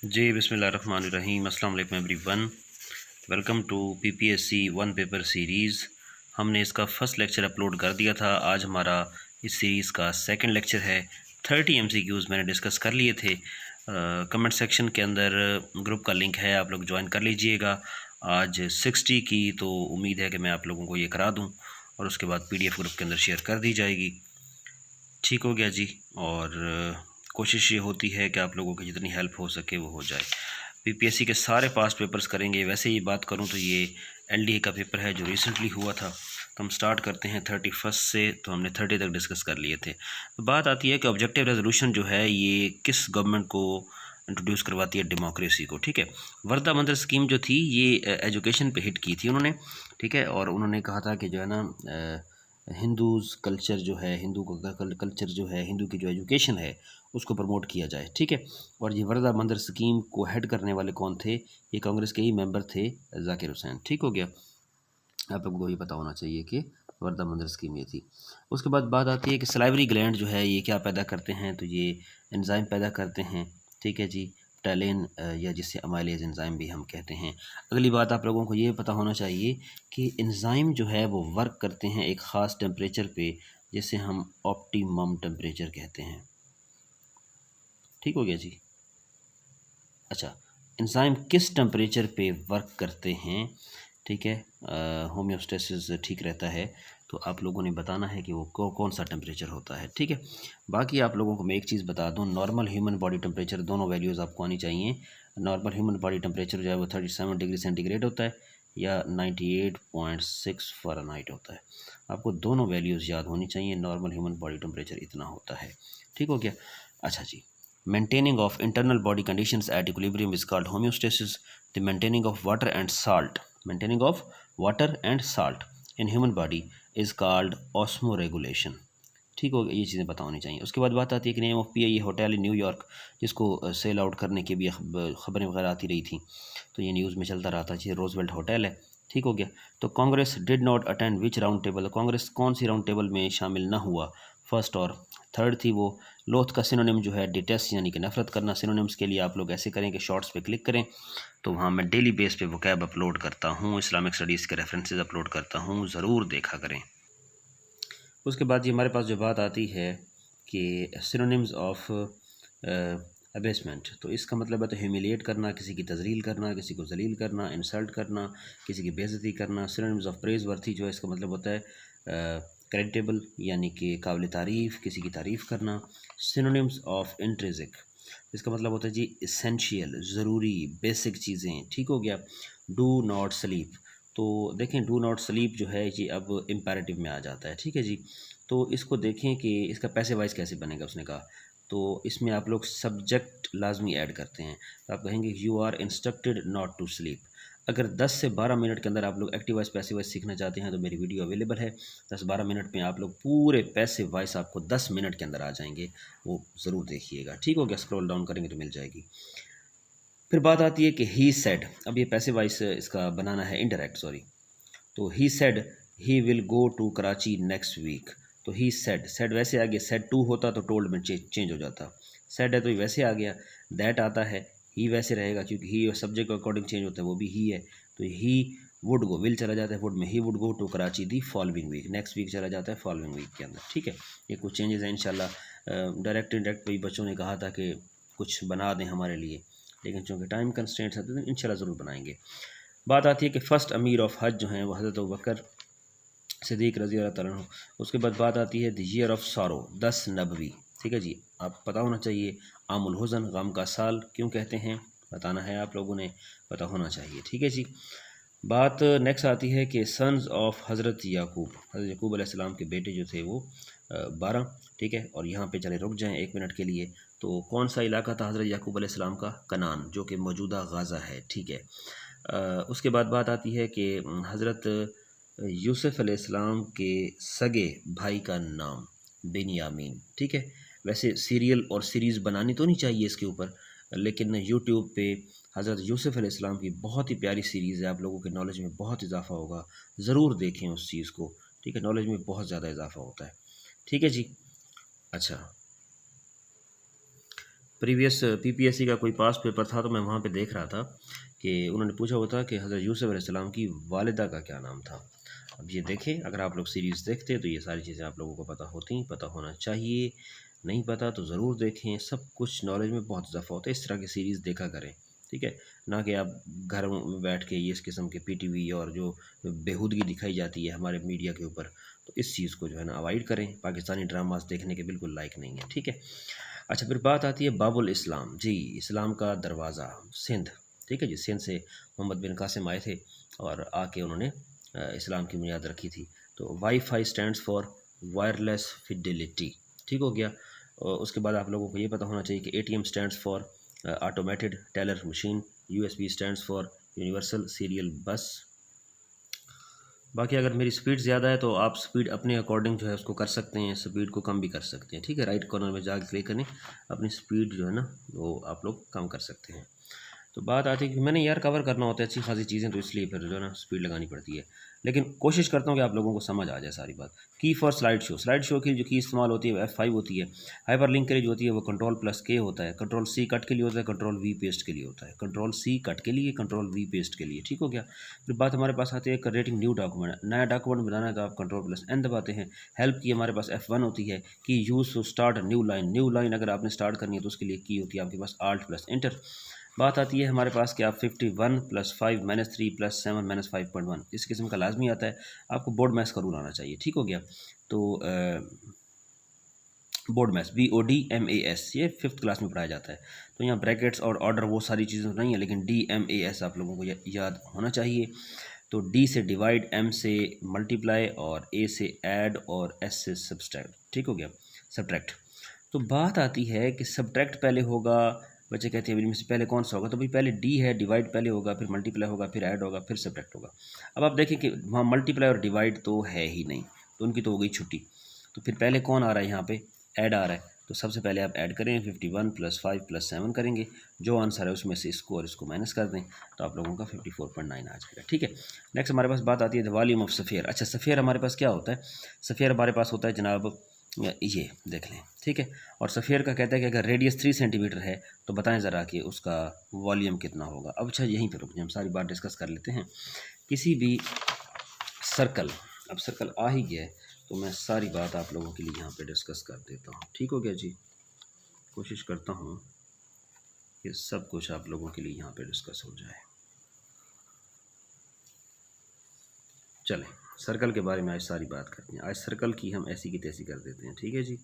जी बिस्मिल्लाहिर्रहमानिर्रहीम अस्सलाम वालेकुम everyone. Welcome to PPSC one paper series. हमने इसका फ़र्स्ट लेक्चर अपलोड कर दिया था। आज हमारा इस सीरीज़ का सेकंड लेक्चर है। 30 एमसीक्यूज़ मैंने डिस्कस कर लिए थे। कमेंट सेक्शन के अंदर ग्रुप का लिंक है, आप लोग ज्वाइन कर लीजिएगा। आज 60 की तो उम्मीद है कि मैं आप लोगों को ये करा दूँ और उसके बाद पीडीएफ ग्रुप के अंदर शेयर कर दी जाएगी। ठीक हो गया जी। और कोशिश ये होती है कि आप लोगों की जितनी हेल्प हो सके वो हो जाए। पीपीएससी के सारे पास पेपर्स करेंगे। वैसे ही बात करूं तो ये एलडीए का पेपर है जो रिसेंटली हुआ था, तो हम स्टार्ट करते हैं 31 से। तो हमने 30 तक डिस्कस कर लिए थे। तो बात आती है कि ऑब्जेक्टिव रेजोल्यूशन जो है ये किस गवर्नमेंट को इंट्रोड्यूस करवाती है, डेमोक्रेसी को। ठीक है, वर्दा मंदिर स्कीम जो थी ये एजुकेशन पे हिट की थी उन्होंने। ठीक है, और उन्होंने कहा था कि जो है ना हिंदूज़ कल्चर जो है, हिंदू का कल्चर जो है, हिंदू की जो एजुकेशन है उसको प्रमोट किया जाए। ठीक है, और ये वर्दा मंदिर स्कीम को हेड करने वाले कौन थे? ये कांग्रेस के ही मेंबर थे, जाकिर हुसैन। ठीक हो गया, आप लोगों को ये पता होना चाहिए कि वर्दा मंदिर स्कीम ये थी। उसके बाद बात आती है कि सलाइवरी ग्लैंड जो है ये क्या पैदा करते हैं? तो ये एंजाइम पैदा करते हैं। ठीक है जी, टैलिन या जिसे अमाइलेज एंजाइम भी हम कहते हैं। अगली बात आप लोगों को ये पता होना चाहिए कि एंजाइम जो है वो वर्क करते हैं एक ख़ास टेम्परेचर पे, जिसे हम ऑप्टिमम टेम्परेचर कहते हैं। ठीक हो गया जी। अच्छा, एंजाइम किस टेम्परेचर पे वर्क करते हैं? ठीक है, होम्योस्टेसिस ठीक रहता है, तो आप लोगों ने बताना है कि वो कौन सा टेम्परेचर होता है। ठीक है, बाकी आप लोगों को मैं एक चीज़ बता दूं, नॉर्मल ह्यूमन बॉडी टेम्परेचर दोनों वैल्यूज़ आपको आनी चाहिए। नॉर्मल ह्यूमन बॉडी टेम्परेचर जो है वो 37 डिग्री सेंटीग्रेड होता है या 98.6 फ़ारेनहाइट होता है। आपको दोनों वैल्यूज़ याद होनी चाहिए। नॉर्मल ह्यूमन बॉडी टेम्परेचर इतना होता है। ठीक हो गया। अच्छा जी, maintaining of internal body conditions at equilibrium is called homeostasis. The maintaining of water and salt in human body is called osmoregulation. ठीक हो गया, ये चीज़ें पता होनी चाहिए। उसके बाद बात आती है कि name of P I hotel in New York, जिसको सेल आउट करने की भी खबरें वगैरह आती रही थी, तो ये न्यूज़ में चलता रहा था। ये रोजवेल्ट होटल है। ठीक हो गया। तो Congress did not attend which round table, Congress कौन सी राउंड टेबल में शामिल ना हुआ? फर्स्ट और थर्ड थी वो। लोथ का सिनोनिम जो है डिटेस्ट यानी कि नफरत करना। सिनोनिम्स के लिए आप लोग ऐसे करें कि शॉर्ट्स पे क्लिक करें, तो वहाँ मैं डेली बेस पे वोकैब अपलोड करता हूँ, इस्लामिक स्टडीज़ के रेफरेंसेस अपलोड करता हूँ, ज़रूर देखा करें। उसके बाद ये हमारे पास जो बात आती है कि सिनोनिम्स ऑफ अबेसमेंट, तो इसका मतलब है तो ह्यूमिलिएट करना, किसी की तजलील करना, किसी को जलील करना, इंसल्ट करना, किसी की बेइज्जती करना। सिनोनिम्स ऑफ प्रेज वर्थी जो है इसका मतलब होता है क्रेडिटेबल यानी कि काबिल तारीफ़, किसी की तारीफ़ करना। सिनोनिम्स ऑफ इंट्रिजिक, इसका मतलब होता है जी इसेंशियल, ज़रूरी, बेसिक चीज़ें। ठीक हो गया। डू नॉट स्लीप, तो देखें डू नॉट स्लीप जो है जी अब इम्पेरेटिव में आ जाता है। ठीक है जी, तो इसको देखें कि इसका पैसे वाइज कैसे बनेगा। उसने कहा तो इसमें आप लोग सब्जेक्ट लाजमी ऐड करते हैं, तो आप कहेंगे you are instructed not to sleep. अगर 10 से 12 मिनट के अंदर आप लोग एक्टिव वाइज पैसिव वाइज सीखना चाहते हैं तो मेरी वीडियो अवेलेबल है। 10-12 मिनट में आप लोग पूरे पैसिव वाइज आपको 10 मिनट के अंदर आ जाएंगे, वो ज़रूर देखिएगा। ठीक हो गया, स्क्रॉल डाउन करेंगे तो मिल जाएगी। फिर बात आती है कि ही सेड, अब ये पैसिव वाइज इसका बनाना है इनडायरेक्ट, सॉरी। तो he said he will go to Karachi next week. तो ही सेड, सेड वैसे आ गया, सेड टू होता तो टोल्ड में चेंज हो जाता। सेड है तो ये वैसे आ गया। दैट आता है, ही वैसे रहेगा क्योंकि ही और सब्जेक्ट के अकॉर्डिंग चेंज होता है, वो भी ही है। तो ही वुड गो, विल चला जाता है वुड में, he would go to Karachi the following week, next week चला जाता है फॉलोइंग वीक के अंदर। ठीक है, ये कुछ चेंजेस हैं इंशाल्लाह। डायरेक्ट इंडायरेक्ट भी बच्चों ने कहा था कि कुछ बना दें हमारे लिए, लेकिन चूँकि टाइम कंस्ट्रेंट्स हैं तो इंशाल्लाह ज़रूर बनाएंगे। बात आती है कि फ़र्स्ट अमीर ऑफ हज जो हैं वो हज़रत अबू बकर सिद्दीक़ रज़ी अल्लाह तआला अन्हु। उसके बाद बात आती है द ईयर ऑफ सॉरो, 10 नबवी। ठीक है जी, आप पता होना चाहिए। आमुल हुज़न, गम का साल क्यों कहते हैं, बताना है आप लोगों ने, पता होना चाहिए। ठीक है जी। बात नेक्स्ट आती है कि सन्स ऑफ हज़रत याकूब, हज़रत याकूब अलैहिस्सलाम के बेटे जो थे वो 12। ठीक है, और यहाँ पे चले रुक जाएं 1 मिनट के लिए। तो कौन सा इलाका था हज़रत याकूब अलैहिस्सलाम का? कनान, जो कि मौजूदा गाज़ा है। ठीक है, उसके बाद बात आती है कि हज़रत यूसुफ़ अलैहिस्सलाम के सगे भाई का नाम बिन्यामीन। ठीक है, वैसे सीरियल और सीरीज़ बनानी तो नहीं चाहिए इसके ऊपर, लेकिन यूट्यूब पे हज़रत यूसुफ़ अलैहिस्सलाम की बहुत ही प्यारी सीरीज़ है, आप लोगों के नॉलेज में बहुत इजाफ़ा होगा, ज़रूर देखें उस चीज़ को। ठीक है, नॉलेज में बहुत ज़्यादा इजाफ़ा होता है। ठीक है जी। अच्छा, प्रीवियस पीपीएससी का कोई पास पेपर था, तो मैं वहाँ पे देख रहा था कि उन्होंने पूछा हुआ था कि हज़रत यूसुफ अलैहिस्सलाम की वालिदा का क्या नाम था। अब ये देखें, अगर आप लोग सीरीज़ देखते तो ये सारी चीज़ें आप लोगों को पता होती, पता होना चाहिए। नहीं पता तो ज़रूर देखें, सब कुछ नॉलेज में बहुत इजाफा होता है। इस तरह की सीरीज़ देखा करें, ठीक है, ना कि आप घर में बैठ के ये इस किस्म के पीटीवी और जो बेहूदगी दिखाई जाती है हमारे मीडिया के ऊपर, तो इस चीज़ को जो है ना अवॉइड करें। पाकिस्तानी ड्रामास देखने के बिल्कुल लायक नहीं है, ठीक है। अच्छा, फिर बात आती है बाबुल इस्लाम। जी, इस्लाम का दरवाज़ा सिंध, ठीक है जी। सिंध से मोहम्मद बिन कासिम आए थे और आके उन्होंने इस्लाम की बुनियाद रखी थी। तो wifi stands for wireless Fidelity, ठीक हो गया। और उसके बाद आप लोगों को ये पता होना चाहिए कि ATM stands for automated teller machine, USB stands for universal serial बस। बाकी अगर मेरी स्पीड ज़्यादा है तो आप स्पीड अपने अकॉर्डिंग जो है उसको कर सकते हैं, स्पीड को कम भी कर सकते हैं, ठीक है। राइट कॉर्नर में जाकर क्लिक करें, अपनी स्पीड जो है ना वो आप लोग कम कर सकते हैं। तो बात आती है कि मैंने यार कवर करना होता है अच्छी खासी चीज़ें, तो इसलिए फिर जो है ना स्पीड लगानी पड़ती है। लेकिन कोशिश करता हूँ कि आप लोगों को समझ आ जाए सारी बात। की for slide show, slide show की जो की इस्तेमाल होती है वो F5 होती है। हाइपर लिंक के लिए जो होती है वो Ctrl+K होता है। Ctrl+C कट के लिए होता है, Ctrl+V पेस्ट के लिए होता है। Ctrl+C कट के लिए, Ctrl+V पेस्ट के लिए, ठीक हो गया। फिर बात हमारे पास आती है क्रिएटिंग न्यू डॉक्यूमेंट। नया डॉक्यूमेंट बनाना है तो आप Ctrl+N दबाते हैं। हेल्प की हमारे पास F1 होती है। Key use to start new line, new line अगर आपने स्टार्ट करनी है तो उसके लिए की होती है आपके पास Alt+Enter। बात आती है हमारे पास कि आप 51 + 5 - 3 + 7 - 5.1 इस किस्म का लाजमी आता है। आपको बोर्ड मैथ्स का रूल आना चाहिए, ठीक हो गया। तो बोर्ड मैथ्स BODMAS ये 5th क्लास में पढ़ाया जाता है। तो यहाँ ब्रैकेट्स और ऑर्डर वो सारी चीज़ें नहीं है, लेकिन DMAS आप लोगों को याद होना चाहिए। तो D से डिवाइड, M से मल्टीप्लाई और A से ऐड और S से सब्सट्रैक्ट, ठीक हो गया, सब्ट्रैक्ट। तो बात आती है कि सब्ट्रैक्ट पहले होगा, बच्चे कहते हैं इनमें से पहले कौन सा होगा, तो भाई पहले डी है, डिवाइड पहले होगा, फिर मल्टीप्लाई होगा, फिर ऐड होगा, फिर सब्ट्रैक्ट होगा। अब आप देखें कि वहाँ मल्टीप्लाई और डिवाइड तो है ही नहीं, तो उनकी तो हो गई छुट्टी। तो फिर पहले कौन आ रहा है, यहाँ पे ऐड आ रहा है। तो सबसे पहले आप ऐड करें, 51 + 5 + 7 करेंगे, जो आंसर है उसमें से इसको और इसको माइनस कर दें, तो आप लोगों का 54.9 आ जाएगा, ठीक है। नेक्स्ट हमारे पास बात आती है द वॉल्यूम ऑफ सफ़ेयर। अच्छा, सफ़ेयर हमारे पास क्या होता है, सफ़ेयर हमारे पास होता है जनाब, ये देख लें, ठीक है। और सफ़ेयर का कहता है कि अगर रेडियस 3 सेंटीमीटर है तो बताएं ज़रा कि उसका वॉल्यूम कितना होगा। अब अच्छा, यहीं पर रुक जाए, हम सारी बात डिस्कस कर लेते हैं। किसी भी सर्कल, अब सर्कल आ ही गया है तो मैं सारी बात आप लोगों के लिए यहाँ पे डिस्कस कर देता हूँ, ठीक हो गया जी। कोशिश करता हूँ कि सब कुछ आप लोगों के लिए यहाँ पे डिस्कस हो जाए। चलें, सर्कल के बारे में आज सारी बात करते हैं। आज सर्कल की हम ऐसी की तैसी कर देते हैं, ठीक है जी।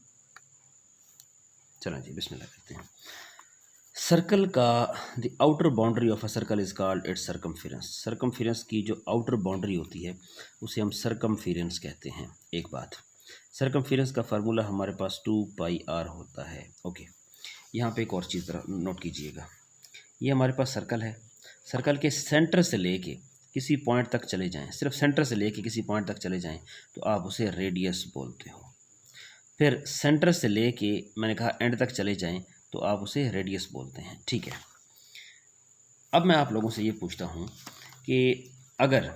चलें जी, बिस्मिल्लाह करते हैं। सर्कल का the outer boundary of a circle is called its circumference. Circumference की जो आउटर बाउंड्री होती है उसे हम सरकमफेरेंस कहते हैं। एक बात, सरकमफेरेंस का फार्मूला हमारे पास 2πr होता है। ओके, यहाँ पे एक और चीज़ नोट कीजिएगा। ये हमारे पास सर्कल है, सर्कल के सेंटर से लेके किसी पॉइंट तक चले जाएं, सिर्फ सेंटर से लेके किसी पॉइंट तक चले जाएं तो आप उसे रेडियस बोलते हो। फिर सेंटर से लेके मैंने कहा एंड तक चले जाएं तो आप उसे रेडियस बोलते हैं, ठीक है। अब मैं आप लोगों से ये पूछता हूँ कि अगर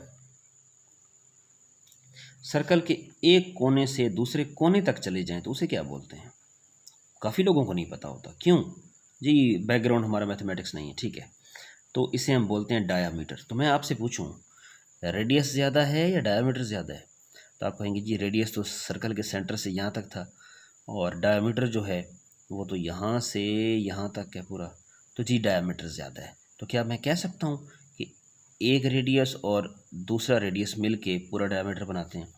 सर्कल के एक कोने से दूसरे कोने तक चले जाएं तो उसे क्या बोलते हैं। काफ़ी लोगों को नहीं पता होता, क्यों जी, बैकग्राउंड हमारा मैथमेटिक्स नहीं है, ठीक है। तो इसे हम बोलते हैं डायामीटर। तो मैं आपसे पूछूं, रेडियस ज़्यादा है या डायामीटर ज़्यादा है, तो आप कहेंगे जी रेडियस तो सर्कल के सेंटर से यहाँ तक था और डायामीटर जो है वो तो यहाँ से यहाँ तक है पूरा, तो जी डायामीटर ज़्यादा है। तो क्या मैं कह सकता हूँ कि एक रेडियस और दूसरा रेडियस मिल के पूरा डायामीटर बनाते हैं।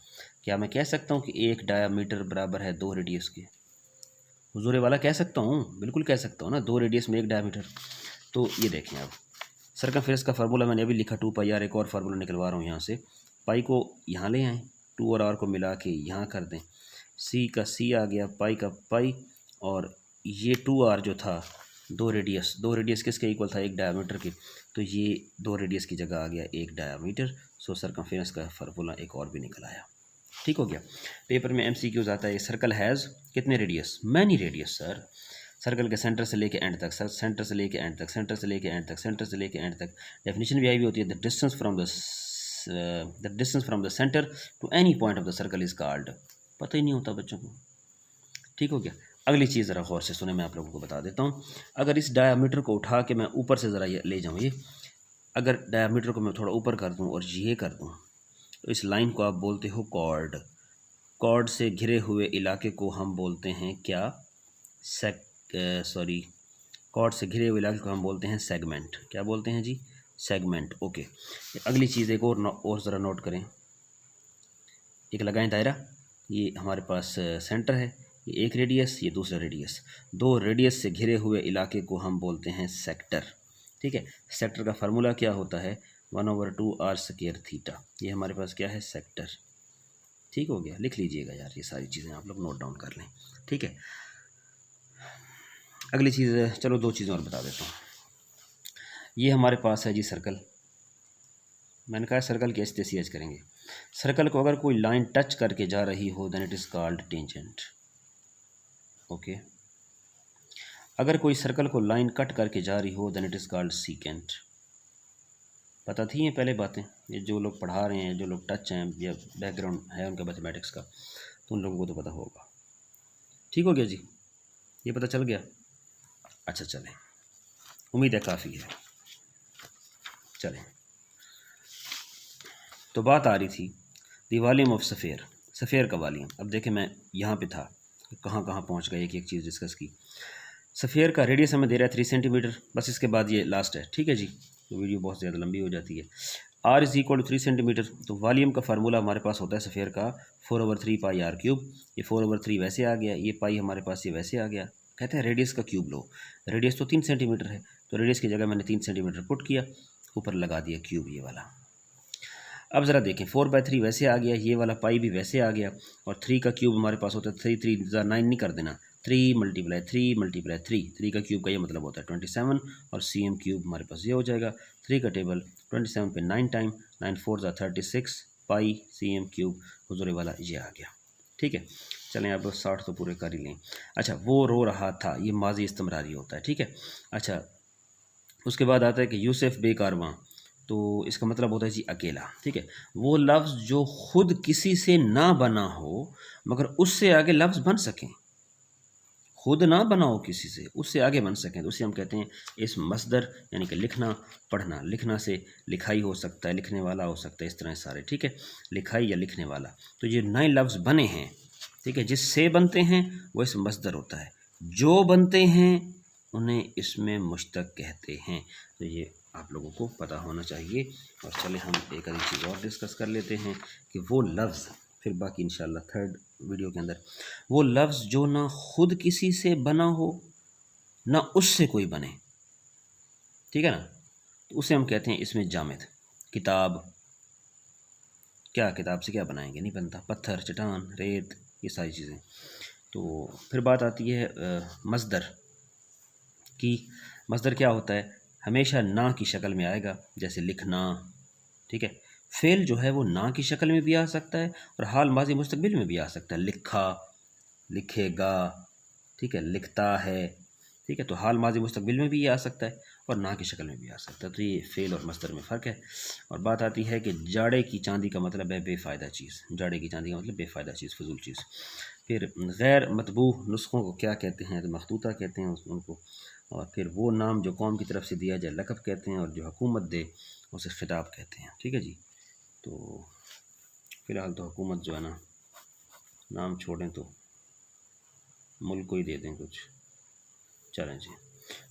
क्या मैं कह सकता हूँ कि एक डायामीटर बराबर है 2 रेडियस के। हुजूर वाला कह सकता हूँ, बिल्कुल कह सकता हूँ ना, 2 रेडियस में एक डायामीटर। तो ये देखें आप, सरकमफेरेंस का फार्मूला मैंने अभी लिखा 2πr। एक और फार्मूला निकलवा रहा हूँ यहाँ से। पाई को यहाँ ले आएँ, 2 और r को मिला के यहाँ कर दें, c का c आ गया, पाई का पाई, और ये 2r जो था 2 रेडियस, 2 रेडियस किसके इक्वल था, एक डायामीटर के, तो ये 2 रेडियस की जगह आ गया एक डायामीटर। सो सरकमफेरेंस का फार्मूला एक और भी निकल आया, ठीक हो गया। पेपर में MCQs आता है, सर्कल हैज़ कितने radius, many radius sir. Circle के सेंटर से लेके एंड तक, सेंटर से लेके एंड तक, सेंटर से लेके एंड तक, सेंटर से लेके एंड तक। डेफिनेशन भी आई हुई होती है, the distance from the centre to any point of the circle is called. पता ही नहीं होता बच्चों को, ठीक हो गया। अगली चीज़ ज़रा गौर से सुने, मैं आप लोगों को बता देता हूँ। अगर इस डायामीटर को उठा के मैं ऊपर से ज़रा ले जाऊँ, ये अगर डायामीटर को मैं थोड़ा ऊपर कर दूँ और ये कर दूँ, तो इस लाइन को आप बोलते हो कॉर्ड। कॉर्ड से घिरे हुए इलाके को हम बोलते हैं क्या? कॉर्ड से घिरे हुए इलाके को हम बोलते हैं सेगमेंट। क्या बोलते हैं जी? सेगमेंट। ओके। अगली चीज़ एक और ज़रा नोट करें। एक लगाएं दायरा, ये हमारे पास सेंटर है, ये एक रेडियस, ये दूसरा रेडियस। दो रेडियस से घिरे हुए इलाके को हम बोलते हैं सेक्टर। ठीक है, सेक्टर का फार्मूला क्या होता है? 1/2r²θ। ये हमारे पास क्या है? सेक्टर। ठीक हो गया, लिख लीजिएगा यार, ये सारी चीज़ें आप लोग नोट डाउन कर लें। ठीक है, अगली चीज़, चलो दो चीज़ें और बता देता हूँ। ये हमारे पास है जी सर्कल। मैंने कहा सर्कल की एच करेंगे। सर्कल को अगर कोई लाइन टच करके जा रही हो then it is called tangent. Okay, अगर कोई सर्कल को लाइन कट करके जा रही हो then it is called secant. पता थी ये पहले बातें? ये जो लोग पढ़ा रहे हैं, जो लोग टच हैं या बैकग्राउंड है उनका मैथमेटिक्स का, तो उन लोगों को तो पता होगा। ठीक हो गया जी, ये पता चल गया? अच्छा चलें, उम्मीद है काफ़ी है। चलें, तो बात आ रही थी the volume of sphere, sphere का वॉल्यूम। अब देखें मैं यहाँ पे था, कहाँ कहाँ पहुँच गए, एक एक चीज़ डिस्कस की। सफ़ेयर का रेडियस हमें दे रहा है 3 सेंटीमीटर, बस इसके बाद ये लास्ट है। ठीक है जी, तो वीडियो बहुत ज़्यादा लंबी हो जाती है। r is equal to 3 centimetre, तो वॉल्यूम का फार्मूला हमारे पास होता है सफ़ेयर का 4/3 पाई r³। ये 4/3 वैसे आ गया, ये पाई हमारे पास ये वैसे आ गया। कहते हैं रेडियस का क्यूब लो। रेडियस तो 3 सेंटीमीटर है, तो रेडियस की जगह मैंने 3 सेंटीमीटर पुट किया, ऊपर लगा दिया क्यूब ये वाला। अब ज़रा देखें, 4/3 वैसे आ गया, ये वाला पाई भी वैसे आ गया, और 3 का क्यूब हमारे पास होता है 3 3 9 नहीं कर देना, 3 × 3 × 3। 3 का क्यूब का ये मतलब होता है 27, और cm क्यूब हमारे पास ये हो जाएगा। 3 का टेबल 27 पे 9 टाइम, 9 4 36 पाई cm क्यूब, हुजूर वाला ये आ गया। ठीक है, चलें अब 60 तो पूरे कर ही लें। अच्छा, वो रो रहा था, ये माजी इस्तिमरारी होता है। ठीक है, अच्छा, उसके बाद आता है कि यूसुफ बेकारवां, तो इसका मतलब होता है जी अकेला। ठीक है, वो लफ्ज़ जो खुद किसी से ना बना हो मगर उससे आगे लफ्ज़ बन सकें। खुद ना बनाओ किसी से, उससे आगे बन सकें, तो उसे हम कहते हैं इस मसदर, यानी कि लिखना पढ़ना। लिखना से लिखाई हो सकता है, लिखने वाला हो सकता है, इस तरह सारे। ठीक है, लिखाई या लिखने वाला। तो ये नए लफ्ज़ बने हैं, ठीक है, जिससे बनते हैं वो इस मसदर होता है। जो बनते हैं उन्हें इसमें मुश्तक कहते हैं। तो ये आप लोगों को पता होना चाहिए। और चले हम एक आधी चीज़ और डिस्कस कर लेते हैं कि वो लफ्ज़, फिर बाकी इंशाल्लाह थर्ड वीडियो के अंदर, वो लफ्ज़ जो ना खुद किसी से बना हो ना उससे कोई बने, ठीक है ना, तो उसे हम कहते हैं इसमें जामिद। किताब, क्या किताब से क्या बनाएंगे? नहीं बनता, पत्थर, चट्टान, रेत, ये सारी चीज़ें। तो फिर बात आती है मसदर की। मसदर क्या होता है? हमेशा ना की शक्ल में आएगा, जैसे लिखना। ठीक है, फेल जो है वो ना की शक्ल में भी आ सकता है और हाल माजी मुस्तकबिल में भी आ सकता है। लिखा, लिखेगा, ठीक है, लिखता है। ठीक है, तो हाल माजी मुस्तकबिल में भी ये आ सकता है और ना की शक्ल में भी आ सकता है। तो ये फेल और मसदर में फ़र्क है। और बात आती है कि जाड़े की चांदी का मतलब है बेफ़ायदा चीज़। जाड़े की चांदी का मतलब बेफ़ायदा चीज़, फजूल चीज़। फिर गैर मतबू नुस्खों को क्या कहते हैं? तो मखतूता कहते हैं उनको। और फिर वो नाम जो कौम की तरफ से दिया जाए लक़ब कहते हैं, और जो हुकूमत दे उसे खिताब कहते हैं। ठीक है जी, तो फ़िलहाल तो हुकूमत जो है ना, नाम छोड़ें तो मुल्क को ही दे दें कुछ। चलें जी,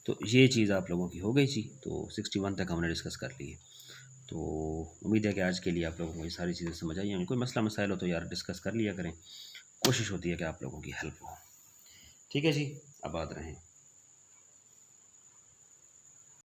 तो ये चीज़ आप लोगों की हो गई थी। तो 61 तक हमने डिस्कस कर ली है। तो उम्मीद है कि आज के लिए आप लोगों को ये सारी चीज़ें समझ आई होंगी। कोई मसला मसाइल हो तो यार डिस्कस कर लिया करें, कोशिश होती है कि आप लोगों की हेल्प हो। ठीक है जी, आबाद रहें।